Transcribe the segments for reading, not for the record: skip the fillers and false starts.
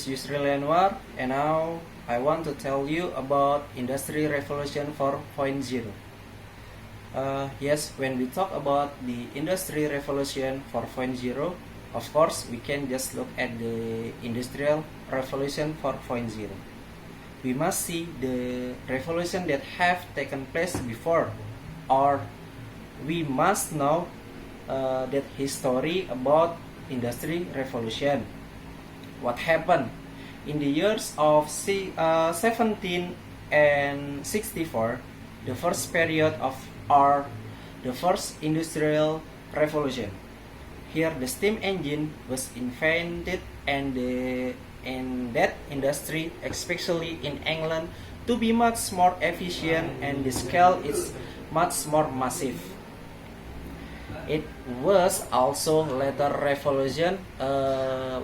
is Yusril Anwar, and now I want to tell you about Industry Revolution 4.0. Yes, when we talk about the Industry Revolution 4.0, of course we can just look at the Industrial Revolution 4.0. We must see the revolution that have taken place before, or we must know that history about Industry Revolution. What happened in the years of 1764, the first period of the first industrial revolution. Here the steam engine was invented, and that industry, especially in England, to be much more efficient, and the scale is much more massive. It was also later revolution.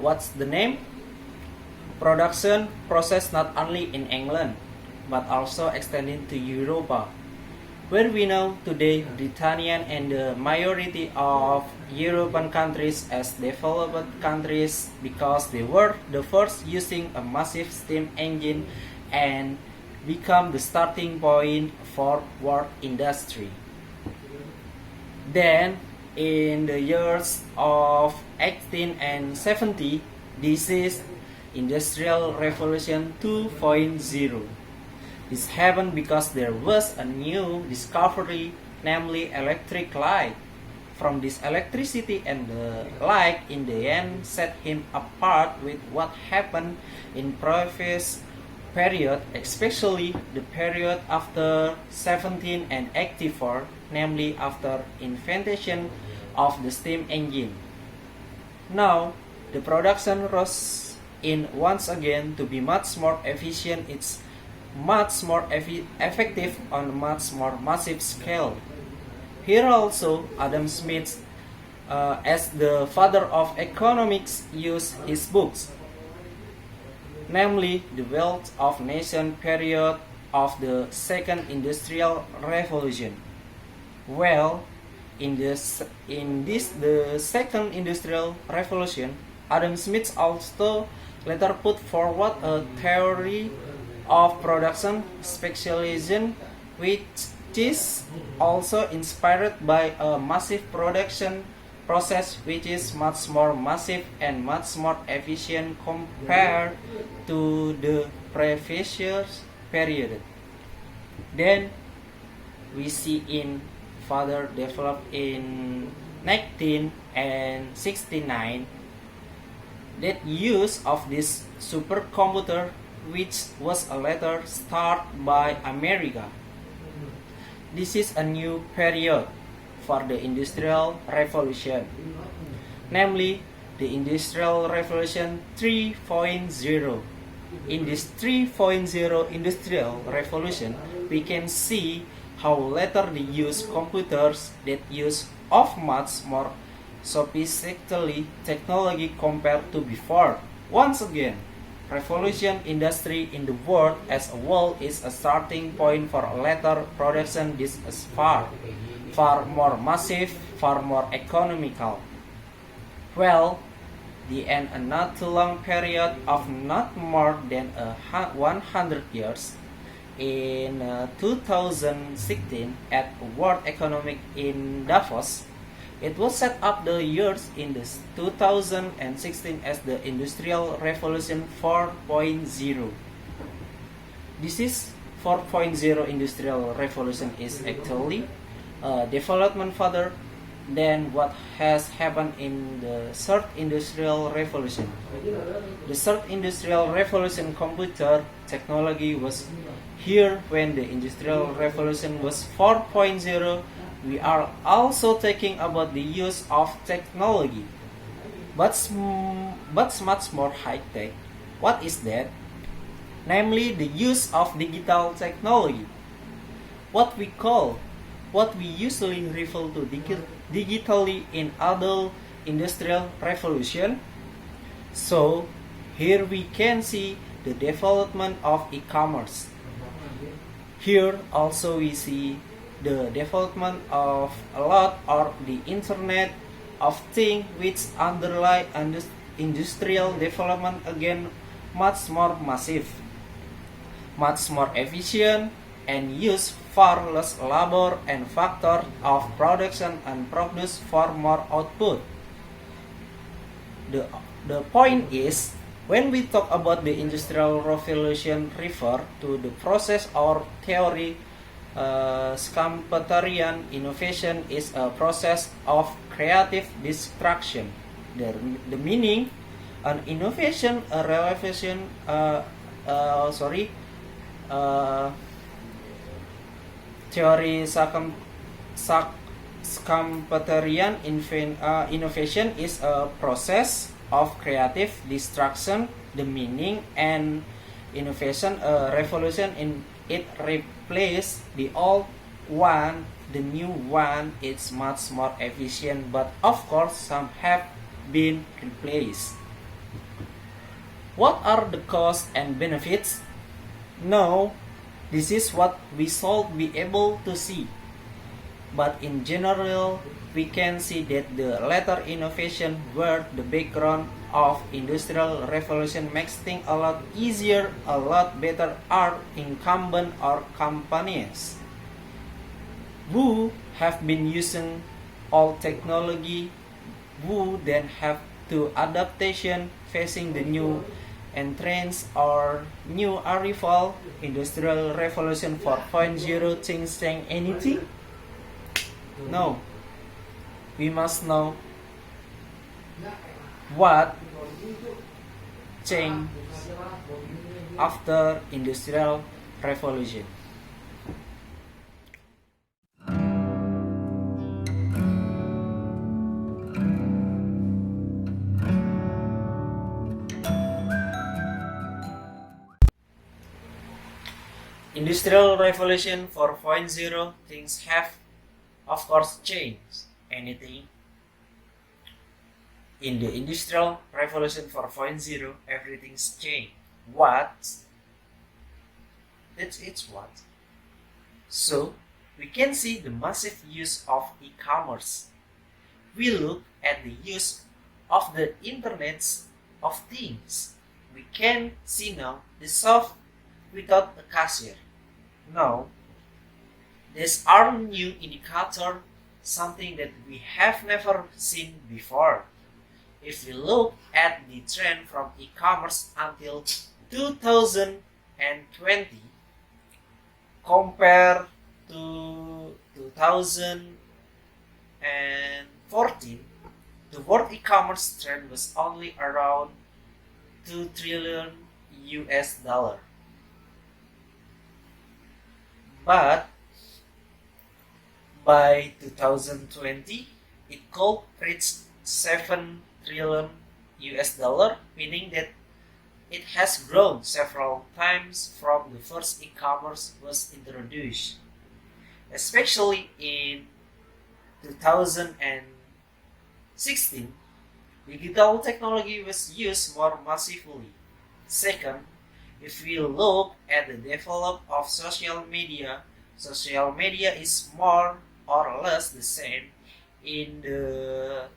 What's the name? Production process not only in England, but also extending to Europe, where we know today Britannia and the majority of European countries as developed countries, because they were the first using a massive steam engine and become the starting point for world industry. Then in the years of 1870, this is Industrial Revolution 2.0. This happened because there was a new discovery, namely electric light. From this electricity and the light in the end set him apart with what happened in previous period, especially the period after 1784, namely after invention of the steam engine. Now the production rose in once again to be much more efficient. It's much more effective on much more massive scale. Here also Adam Smith, as the father of economics, used his books, namely the Wealth of Nation period of the Second Industrial Revolution. Well, in the Second Industrial Revolution, Adam Smith also later put forward a theory of production specialization, which is also inspired by a massive production process, which is much more massive and much more efficient compared to the previous period. Then we see in further developed in 1969 that use of this supercomputer, which was a later start by America. This is a new period for the Industrial Revolution, namely the Industrial Revolution 3.0. In this 3.0 Industrial Revolution, we can see how later they use computers that use of much more sophisticated technology compared to before. Once again, revolution industry in the world as a whole is a starting point for a later production. This is far more massive, far more economical. Well, the end a not too long period of not more than 100 years. In 2016 at World Economic in Davos, it was set up the years in the 2016 as the Industrial Revolution 4.0. This is 4.0 Industrial Revolution is actually a development further than what has happened in the third Industrial Revolution. The third Industrial Revolution computer technology was here when the Industrial Revolution was 4.0. We are also talking about the use of technology, but much more high-tech. What is that? Namely, the use of digital technology. What we usually refer to digitally in other industrial revolution. So, here we can see the development of e-commerce. Here also we see the development of a lot or the Internet of Things, which underlie industrial development again much more massive, much more efficient, and use far less labor and factor of production and produce far more output. The point is, when we talk about the Industrial Revolution refer to the process or theory, Schumpeterian innovation is a process of creative destruction. The meaning, an innovation, a revolution, theory Schumpeterian innovation is a process of creative destruction. The meaning and innovation, a revolution, in it replaces the old one. The new one is much more efficient, but of course some have been replaced. What are the costs and benefits? No, this is what we should be able to see. But in general, we can see that the latter innovation were the background of Industrial Revolution makes things a lot easier, a lot better are incumbent or companies who have been using old technology, who then have to adaptation facing the new entrance or new arrival. Industrial Revolution 4.0 things change anything? No. We must know what changed after Industrial Revolution. Industrial Revolution 4.0 things have, of course, changed anything. In the Industrial Revolution 4.0, everything's changed. What? It's what? So, we can see the massive use of e-commerce. We look at the use of the Internet of Things. We can see now the shop without a cashier. Now, these are new indicator, something that we have never seen before. If we look at the trend from e-commerce until 2020 compared to 2014, the world e-commerce trend was only around $2 trillion. But by 2020, it could reach $7 trillion, meaning that it has grown several times from the first e-commerce was introduced. Especially in 2016, digital technology was used more massively. Second, if we look at the development of social media is more or less the same in the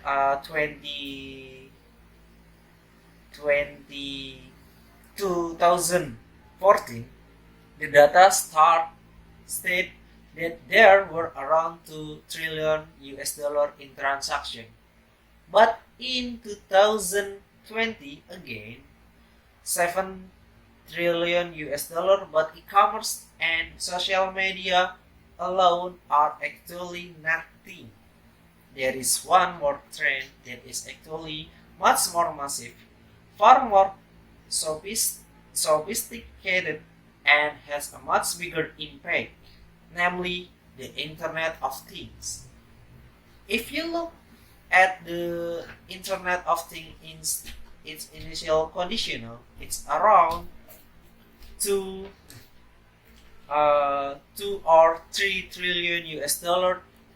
2014. The data state that there were around $2 trillion in transaction. But in 2020 again, $7 trillion, but e-commerce and social media alone are actually nothing. There is one more trend that is actually much more massive, far more sophisticated, and has a much bigger impact, namely the Internet of Things. If you look at the Internet of Things in its initial conditional, it's around 2 or 3 trillion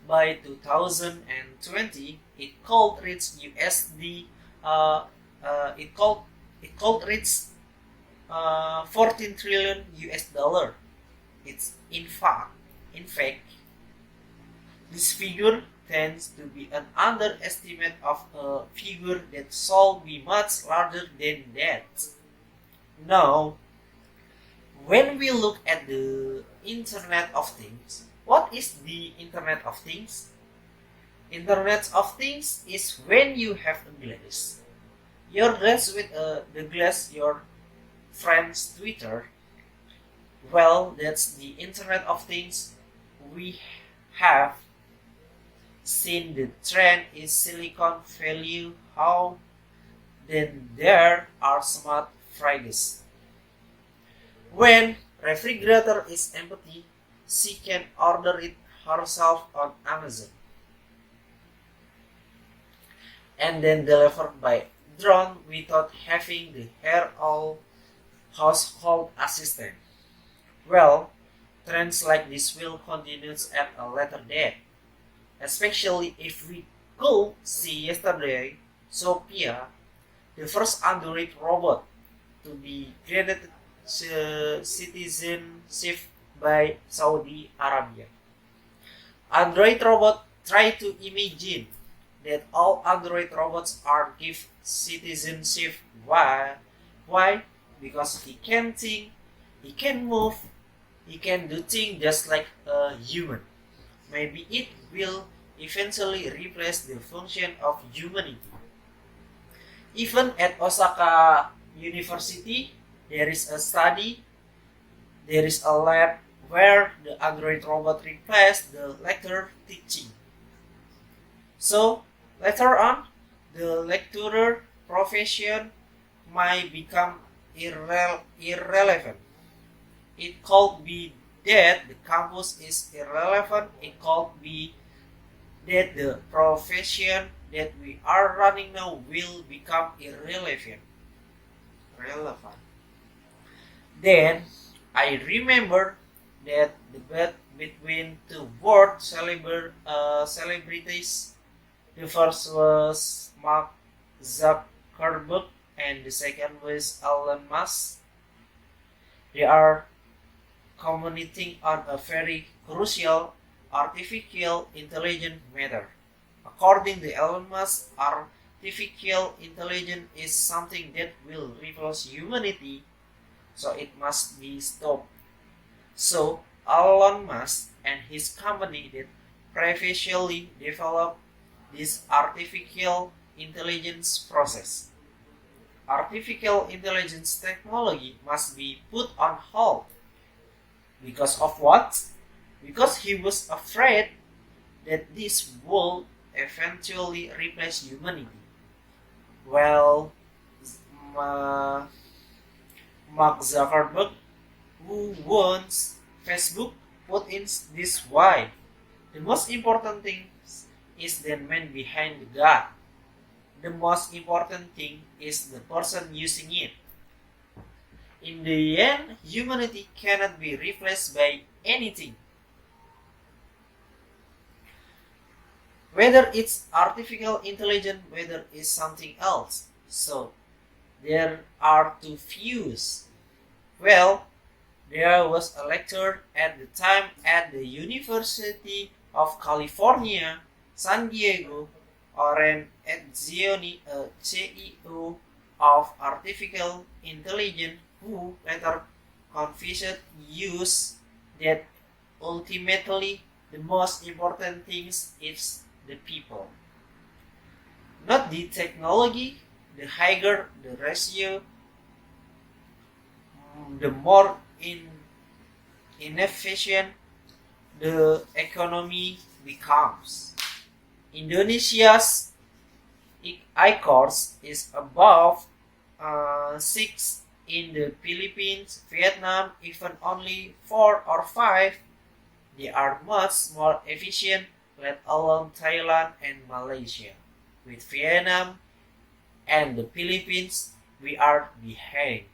by 2020. It could reach it could reach 14 trillion. It's in fact, this figure tends to be an underestimate of a figure that shall be much larger than that. Now, when we look at the Internet of Things, what is the Internet of Things? Internet of Things is when you have a glass. Your glass with the glass your friend's Twitter. Well, that's the Internet of Things. We have seen the trend in Silicon Valley. How then there are smart fridges. When refrigerator is empty, she can order it herself on Amazon and then delivered by drone without having the hair all household assistant. Well, trends like this will continue at a later date, especially if we could see yesterday Sophia, the first Android robot to be granted citizenship by Saudi Arabia. Android robot try to imagine that all Android robots are given citizenship. Why? Why? Because he can think, he can move, he can do things just like a human. Maybe it will eventually replace the function of humanity. Even at Osaka University, there is a study, there is a lab where the Android robot replaced the lecturer teaching. So, later on, the lecturer profession might become irrelevant. It could be that the campus is irrelevant. It could be that the profession that we are running now will become irrelevant. Then I remember that debate between two world celebrities. The first was Mark Zuckerberg and the second was Elon Musk. They are commenting on a very crucial artificial intelligence matter. According to Elon Musk, artificial intelligence is something that will replace humanity, so it must be stopped. So Elon Musk and his company that previously developed this artificial intelligence process. Artificial intelligence technology must be put on hold. Because of what? Because he was afraid that this would eventually replace humanity. Well, Mark Zuckerberg, who owns Facebook, put in this why. The most important thing is the man behind the gun. The most important thing is the person using it. In the end, humanity cannot be replaced by anything. Whether it's artificial intelligence, whether it's something else. So, there are two views. Well, there was a lecturer at the time at the University of California, San Diego, Oren Etzioni, a CEO of artificial intelligence, who later confessed use that ultimately the most important thing is the people. Not the technology, the higher the ratio, the more inefficient the economy becomes. Indonesia's I-course is above 6, in the Philippines, Vietnam, even only 4 or 5. They are much more efficient, let alone Thailand and Malaysia. With Vietnam and the Philippines, we are behind.